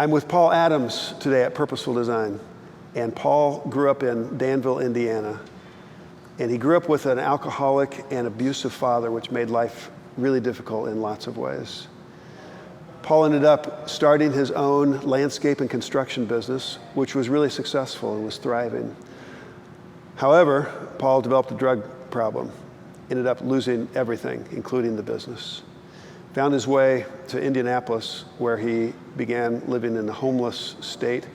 I'm with Paul Adams today at Purposeful Design. And Paul grew up in Danville, Indiana. And he grew up with an alcoholic and abusive father, which made life really difficult in lots of ways. Paul ended up starting his own landscape and construction business, which was really successful and was thriving. However, Paul developed a drug problem, ended up losing everything, including the business. Found his way to Indianapolis, where he began living in a homeless state,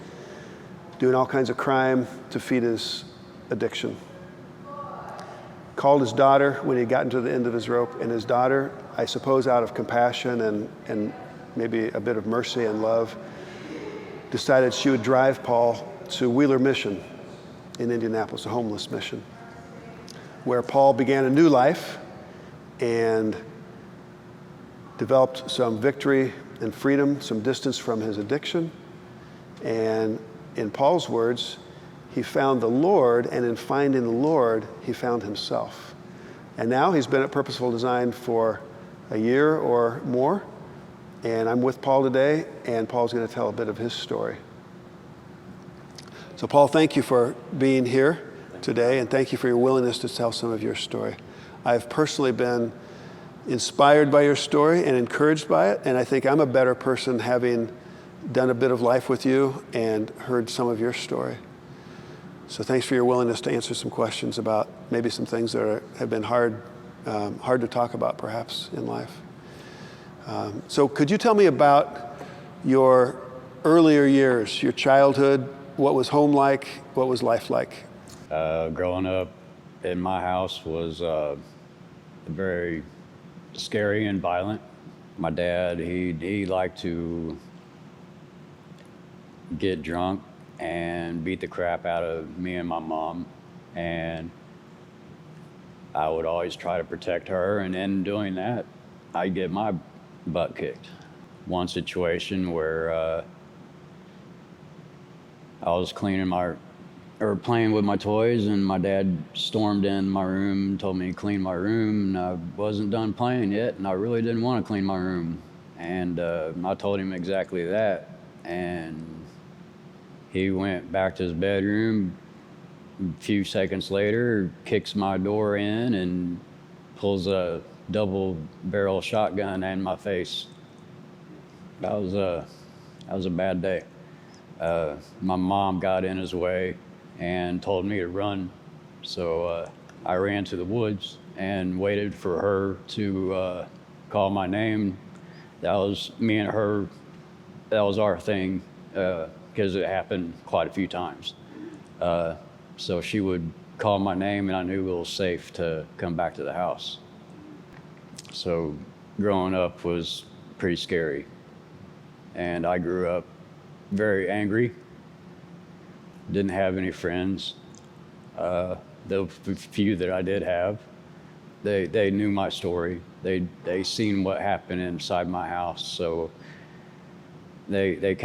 doing all kinds of crime to feed his addiction. Called his daughter when he had gotten to the end of his rope, and his daughter, I suppose out of compassion and maybe a bit of mercy and love, decided she would drive Paul to Wheeler Mission in Indianapolis, a homeless mission, where Paul began a new life and developed some victory and freedom, some distance from his addiction. And in Paul's words, he found the Lord, and in finding the Lord, he found himself. And now he's been at Purposeful Design for a year or more, and I'm with Paul today, and Paul's going to tell a bit of his story. So Paul, thank you for being here today, and thank you for your willingness to tell some of your story. I've personally been inspired by your story and encouraged by it, and I think I'm a better person having done a bit of life with you and heard some of your story. So thanks for your willingness to answer some questions about maybe some things that have been hard to talk about perhaps in life. So could you tell me about your earlier years, your childhood? What was home like? What was life like? Growing up in my house was very scary and violent. My dad, he liked to get drunk and beat the crap out of me and my mom, and I would always try to protect her, and in doing that, I'd get my butt kicked. One situation where I was playing with my toys, and my dad stormed in my room and told me to clean my room, and I wasn't done playing yet, and I really didn't want to clean my room. And I told him exactly that, and he went back to his bedroom. A few seconds later, kicks my door in and pulls a double barrel shotgun in my face. That was a bad day. My mom got in his way and told me to run. So I ran to the woods and waited for her to call my name. That was me and her, that was our thing, because it happened quite a few times. So she would call my name, and I knew it was safe to come back to the house. So growing up was pretty scary. And I grew up very angry, didn't have any friends. The few that I did have, they knew my story. They seen what happened inside my house, so they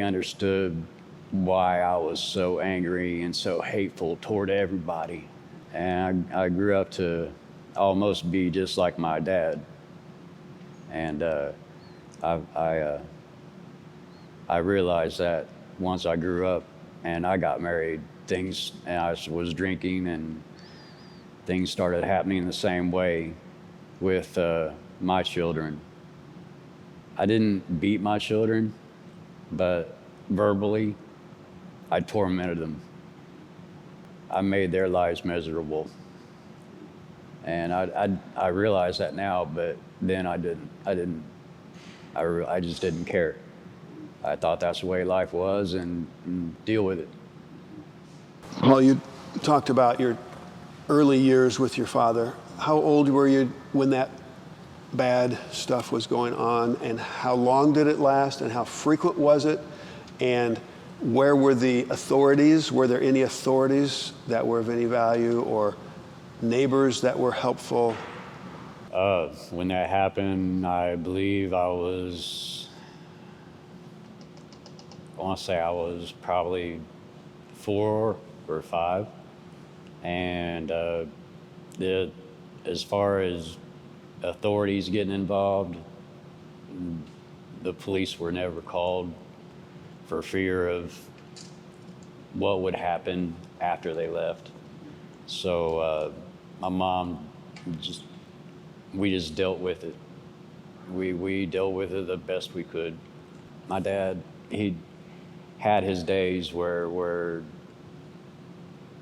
understood why I was so angry and so hateful toward everybody. And I grew up to almost be just like my dad. And I realized that once I grew up and I got married, and I was drinking, and things started happening the same way with my children. I didn't beat my children, but verbally, I tormented them. I made their lives miserable. And I realize that now, but then I just didn't care. I thought that's the way life was, and deal with it. Well, you talked about your early years with your father. How old were you when that bad stuff was going on, and how long did it last, and how frequent was it, and where were the authorities? Were there any authorities that were of any value, or neighbors that were helpful? When that happened, I believe I want to say I was probably 4 or 5. And as far as authorities getting involved, the police were never called. for fear of what would happen after they left. So my mom, we just dealt with it. We dealt with it the best we could. My dad, he had his days where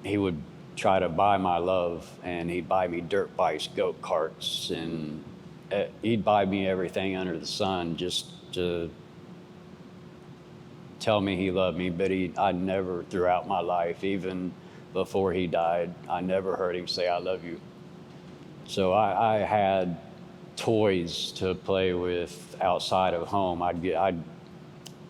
he would try to buy my love, and he'd buy me dirt bikes, goat carts, and he'd buy me everything under the sun just to tell me he loved me. But I never, throughout my life, even before he died, I never heard him say, "I love you." So I had toys to play with outside of home. I'd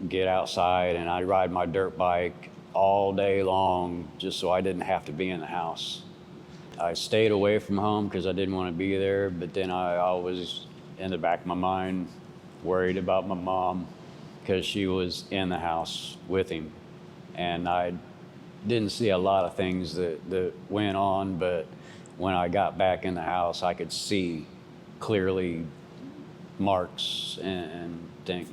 get outside and I'd ride my dirt bike all day long just so I didn't have to be in the house. I stayed away from home because I didn't want to be there, but then I always, in the back of my mind, worried about my mom because she was in the house with him. And I didn't see a lot of things that went on, but when I got back in the house, I could see clearly marks and think,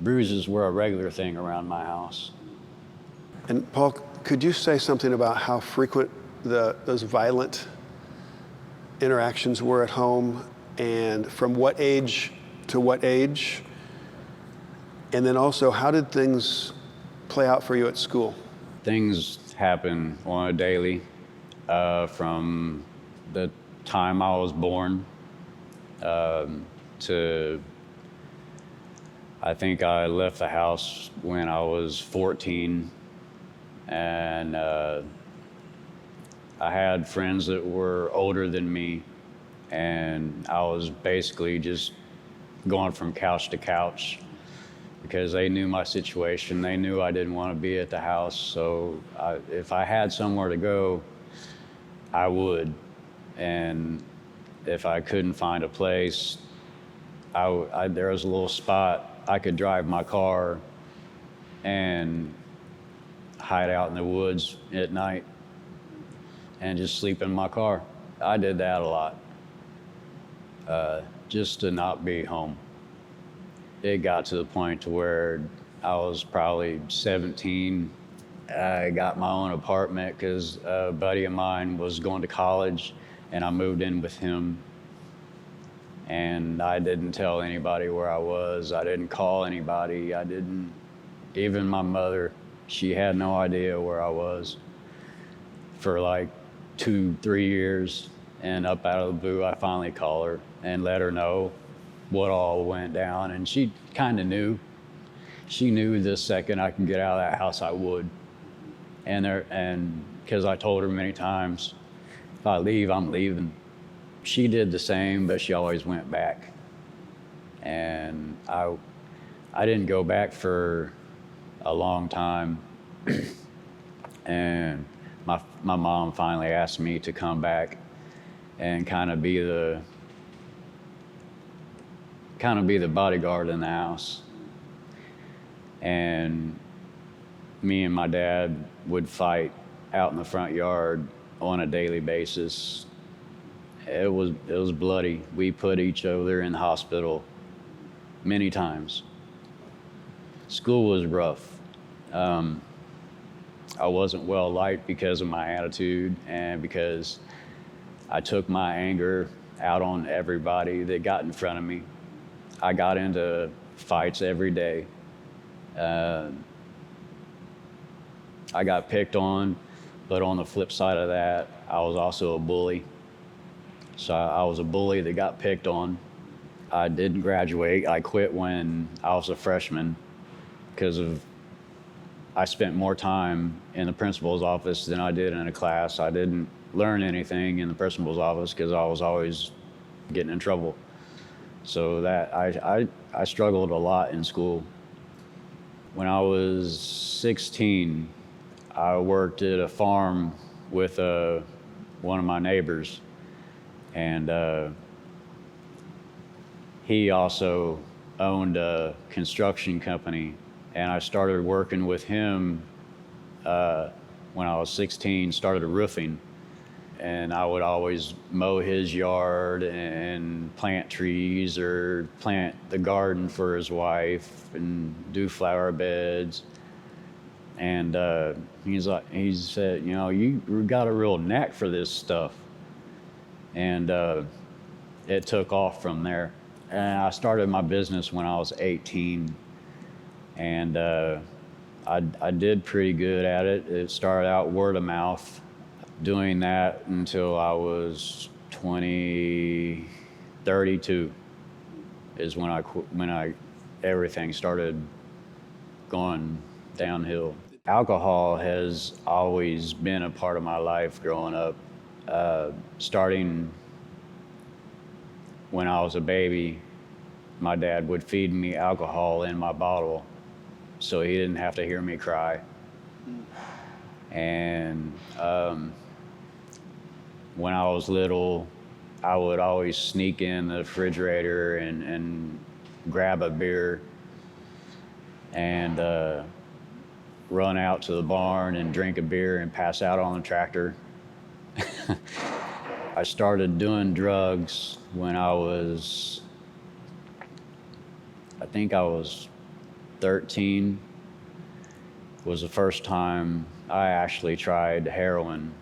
bruises were a regular thing around my house. And Paul, could you say something about how frequent those violent interactions were at home, and from what age to what age? And then also, how did things play out for you at school? Things happen on a daily from the time I was born to I think I left the house when I was 14, and I had friends that were older than me, and I was basically just going from couch to couch because they knew my situation. They knew I didn't want to be at the house, so if I had somewhere to go, I would. And if I couldn't find a place, there was a little spot I could drive my car and hide out in the woods at night and just sleep in my car. I did that a lot, just to not be home. It got to the point to where I was probably 17. I got my own apartment because a buddy of mine was going to college, and I moved in with him. And I didn't tell anybody where I was. I didn't call anybody. Even my mother, she had no idea where I was for like 2-3 years. And up out of the blue, I finally called her and let her know what all went down. And she kind of knew. She knew the second I could get out of that house, I would. And because I told her many times, if I leave, I'm leaving. She did the same, but she always went back. And I didn't go back for a long time. And my mom finally asked me to come back and kind of be the bodyguard in the house. And me and my dad would fight out in the front yard on a daily basis. It was bloody. We put each other in the hospital many times. School was rough. I wasn't well liked because of my attitude and because I took my anger out on everybody that got in front of me. I got into fights every day. I got picked on, but on the flip side of that, I was also a bully. So I was a bully that got picked on. I didn't graduate. I quit when I was a freshman because I spent more time in the principal's office than I did in a class. I didn't learn anything in the principal's office because I was always getting in trouble. So that I struggled a lot in school. When I was 16, I worked at a farm with one of my neighbors. And he also owned a construction company. And I started working with him when I was 16, started roofing. and I would always mow his yard and plant trees or plant the garden for his wife and do flower beds. And he said, you know, you got a real knack for this stuff. And it took off from there. And I started my business when I was 18. And I did pretty good at it. It started out word of mouth, doing that until I was 32 is when everything started going downhill. Alcohol has always been a part of my life growing up. Starting when I was a baby, my dad would feed me alcohol in my bottle so he didn't have to hear me cry. And when I was little, I would always sneak in the refrigerator and grab a beer and run out to the barn and drink a beer and pass out on the tractor. I started doing drugs when I think I was 13. Was the first time I actually tried heroin,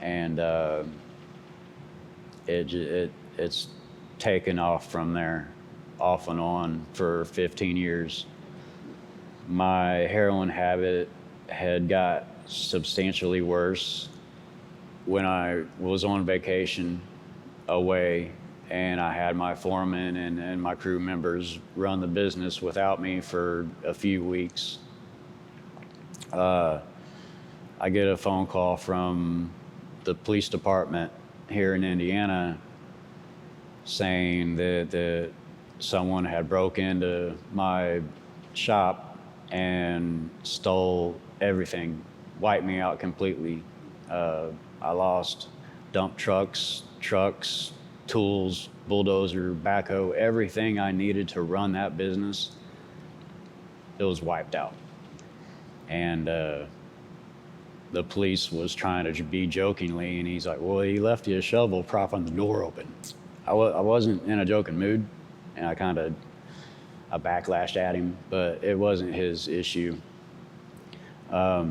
and it's taken off from there, off and on for 15 years. My heroin habit had got substantially worse when I was on vacation away, and I had my foreman and my crew members run the business without me for a few weeks. I get a phone call from the police department here in Indiana saying that someone had broke into my shop and stole everything, wiped me out completely. I lost dump trucks, tools, bulldozer, backhoe, everything I needed to run that business. It was wiped out. And the police was trying to be jokingly, and he's like, well, he left you a shovel propping the door open. I wasn't in a joking mood, and I backlashed at him, but it wasn't his issue. I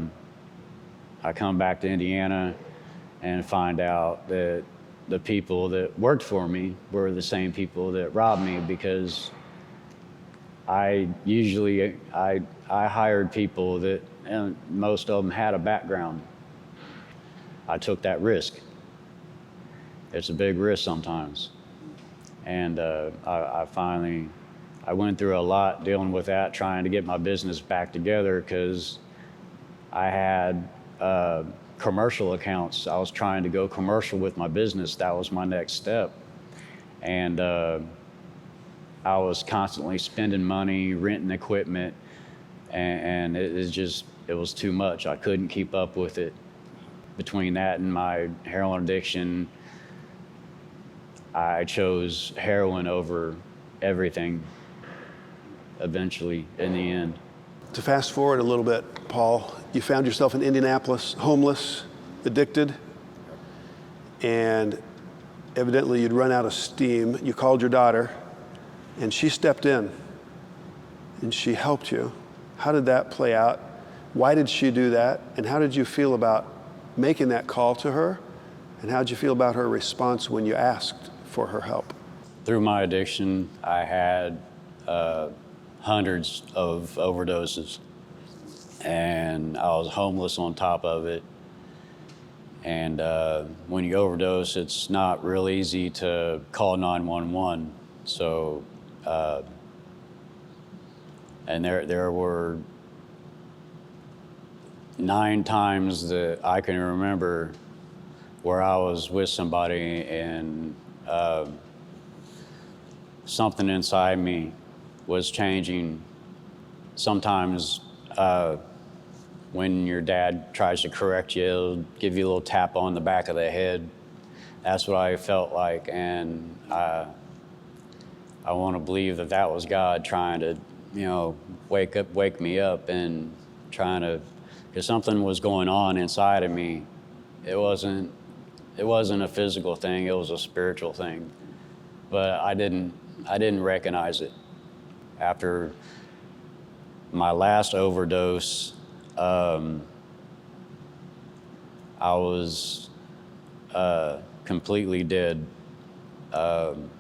come back to Indiana and find out that the people that worked for me were the same people that robbed me, because I hired people that, and most of them had a background. I took that risk. It's a big risk sometimes. And I went through a lot dealing with that, trying to get my business back together, because I had commercial accounts. I was trying to go commercial with my business. That was my next step. And I was constantly spending money, renting equipment, and it was too much. I couldn't keep up with it. Between that and my heroin addiction, I chose heroin over everything eventually in the end. To fast forward a little bit, Paul, you found yourself in Indianapolis, homeless, addicted, and evidently you'd run out of steam. You called your daughter, and she stepped in, and she helped you. How did that play out? Why did she do that? And how did you feel about making that call to her? And how did you feel about her response when you asked for her help? Through my addiction, I had hundreds of overdoses, and I was homeless on top of it. And when you overdose, it's not real easy to call 911. So, and there were 9 times that I can remember where I was with somebody and something inside me was changing. Sometimes when your dad tries to correct you, he'll give you a little tap on the back of the head. That's what I felt like, and I want to believe that was God trying to, wake me up and trying to, because something was going on inside of me. It wasn't it wasn't a physical thing, it was a spiritual thing. But I didn't recognize it. After my last overdose, I was completely dead.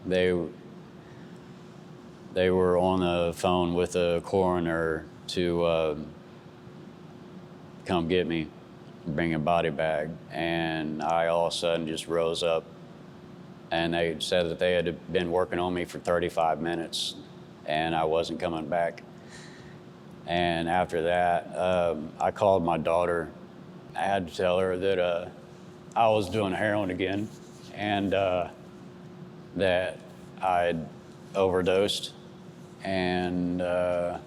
They were on the phone with a coroner to come get me, bring a body bag, and I all of a sudden just rose up, and they said that they had been working on me for 35 minutes and I wasn't coming back. And after that, I called my daughter. I had to tell her that I was doing heroin again, and that I'd overdosed, and I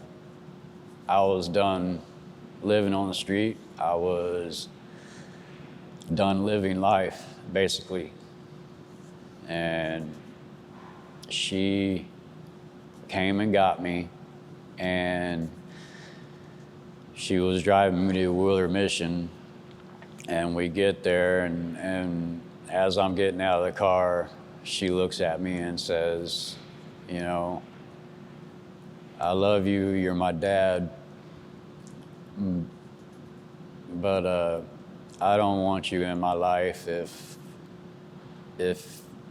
was done living on the street. I was done living life, basically. And she came and got me, and she was driving me to Wheeler Mission, and we get there, and as I'm getting out of the car, she looks at me and says, you know, I love you, you're my dad, but I don't want you in my life if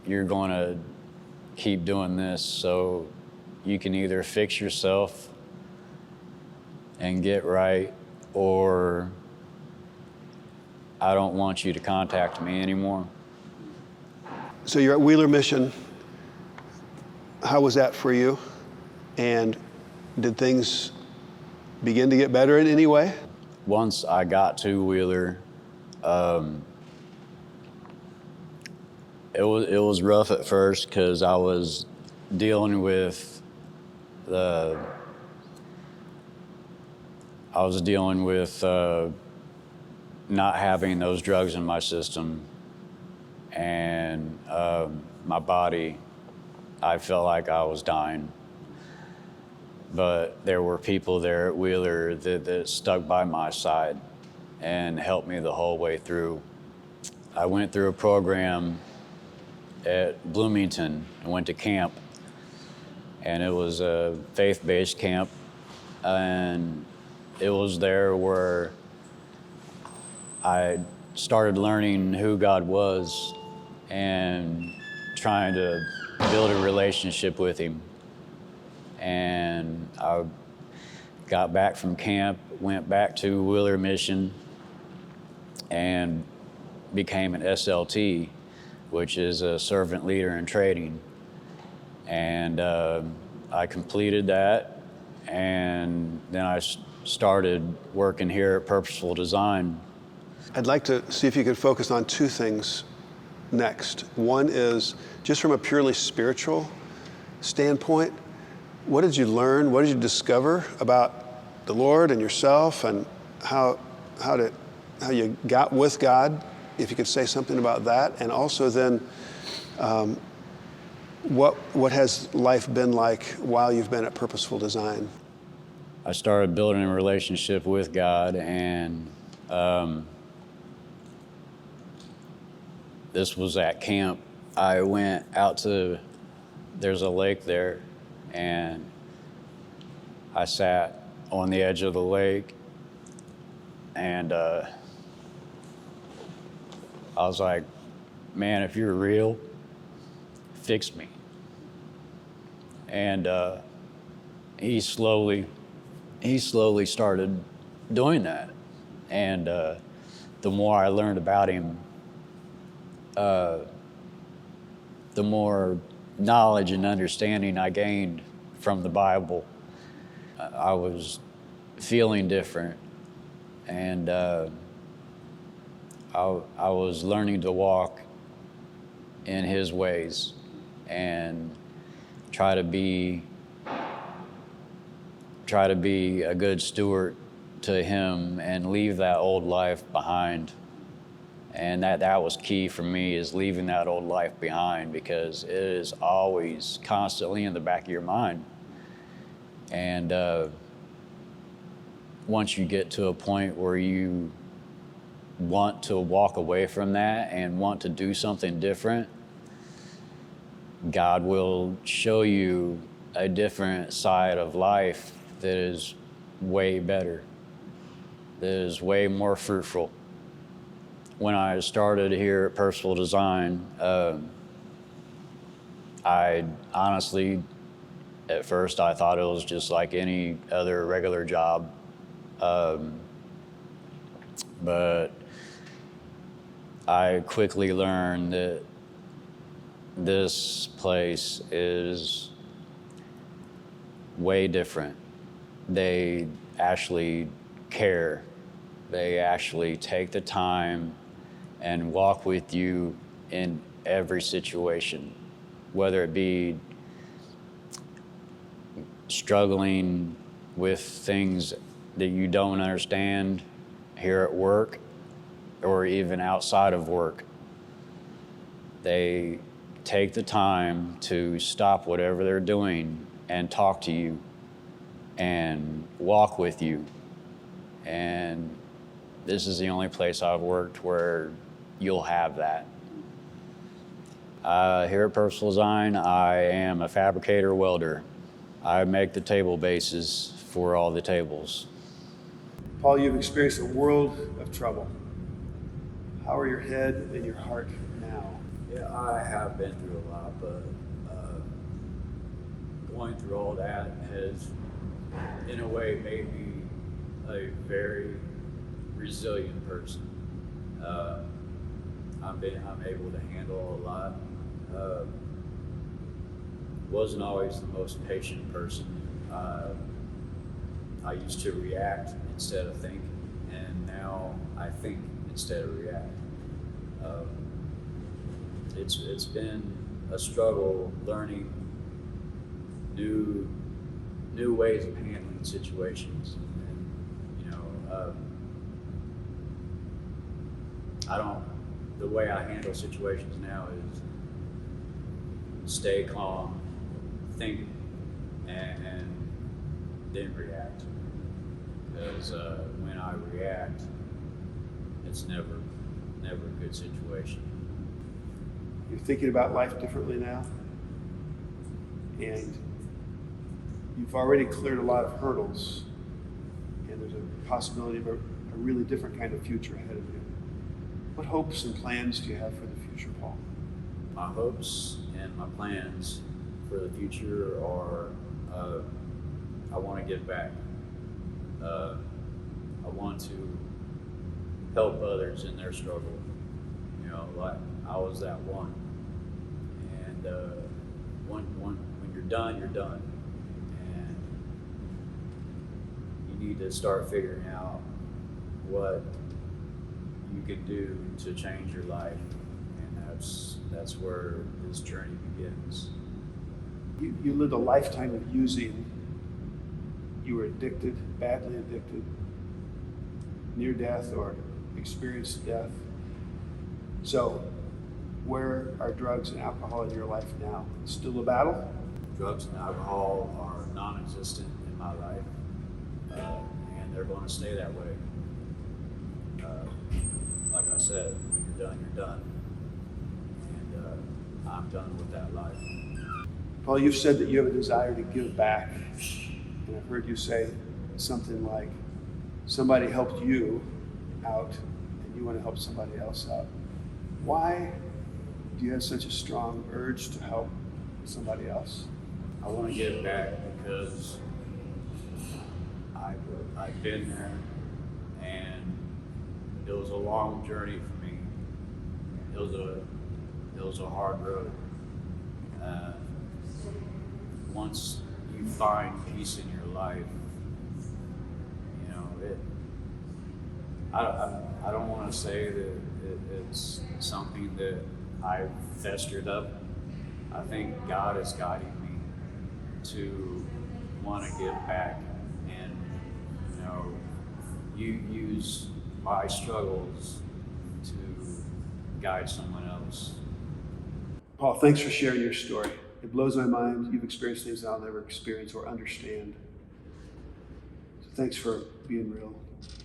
you're going to keep doing this. So you can either fix yourself and get right, or I don't want you to contact me anymore. So you're at Wheeler Mission. How was that for you? And did things begin to get better in any way? Once I got to Wheeler, it was rough at first because I was dealing with not having those drugs in my system, and my body, I felt like I was dying. But there were people there at Wheeler that stuck by my side and helped me the whole way through. I went through a program at Bloomington. I went to camp, and it was a faith-based camp, and it was there where I started learning who God was and trying to build a relationship with Him. And I got back from camp, went back to Wheeler Mission, and became an SLT, which is a servant leader in training. And I completed that, and then I started working here at Purposeful Design. I'd like to see if you could focus on two things next. One is just from a purely spiritual standpoint. What did you learn? What did you discover about the Lord and yourself, and how you got with God? If you could say something about that, and also then, what has life been like while you've been at Purposeful Design? I started building a relationship with God, and this was at camp. I went out to, there's a lake there, and I sat on the edge of the lake, and I was like, man, if you're real, fix me. And he slowly started doing that. And the more I learned about him, the more knowledge and understanding I gained from the Bible. I was feeling different, and I was learning to walk in His ways and try to be a good steward to Him and leave that old life behind. And that was key for me, is leaving that old life behind, because it is always constantly in the back of your mind. And once you get to a point where you want to walk away from that and want to do something different, God will show you a different side of life that is way better, that is way more fruitful. When I started here at Purposeful Design, I honestly, at first, I thought it was just like any other regular job. But I quickly learned that this place is way different. They actually care. They actually take the time and walk with you in every situation, whether it be struggling with things that you don't understand here at work or even outside of work. They take the time to stop whatever they're doing and talk to you and walk with you. And this is the only place I've worked where you'll have that. Here at Purposeful Design, I am a fabricator welder. I make the table bases for all the tables. Paul, you've experienced a world of trouble. How are your head and your heart now? Yeah, I have been through a lot, but going through all that has, in a way, made me a very resilient person. I'm able to handle a lot. Wasn't always the most patient person. I used to react instead of think, and now I think instead of react. It's been a struggle learning new ways of handling situations. And, the way I handle situations now is stay calm, think, and then react. Because when I react, it's never a good situation. You're thinking about life differently now, and you've already cleared a lot of hurdles, and there's a possibility of a really different kind of future ahead of you. What hopes and plans do you have for the future, Paul? My hopes and my plans for the future are, I want to give back. I want to help others in their struggle. Like I was that one. And when you're done, you're done. And you need to start figuring out what you can do to change your life. And that's where this journey begins. You lived a lifetime of using. You were addicted, badly addicted, near death or experienced death. So, where are drugs and alcohol in your life now? Still a battle? Drugs and alcohol are non-existent in my life, and they're going to stay that way. Like I said, when you're done, you're done. And I'm done with that life. Paul, you've said that you have a desire to give back. And I've heard you say something like, somebody helped you out and you want to help somebody else out. Why do you have such a strong urge to help somebody else? I want to give back because I've been there, and it was a long journey for me. It was a hard road. Once you find peace in your life, I don't want to say that it's something that I've festered up. I think God is guiding me to want to give back, and you use my struggles to guide someone else. Paul, thanks for sharing your story. It blows my mind. You've experienced things I'll never experience or understand. So thanks for being real.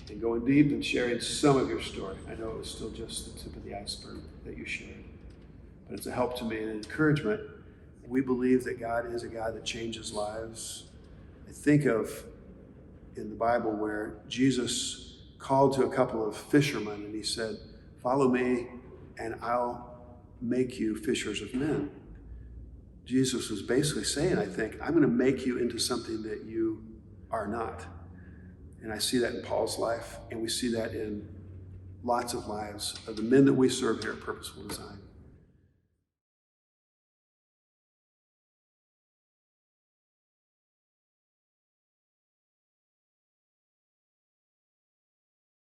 and going deep and sharing some of your story. I know it was still just the tip of the iceberg that you shared, but it's a help to me and an encouragement. We believe that God is a God that changes lives. I think of in the Bible where Jesus called to a couple of fishermen and he said, "Follow me and I'll make you fishers of men." Jesus was basically saying, I think, I'm going to make you into something that you are not. And I see that in Paul's life, and we see that in lots of lives of the men that we serve here at Purposeful Design.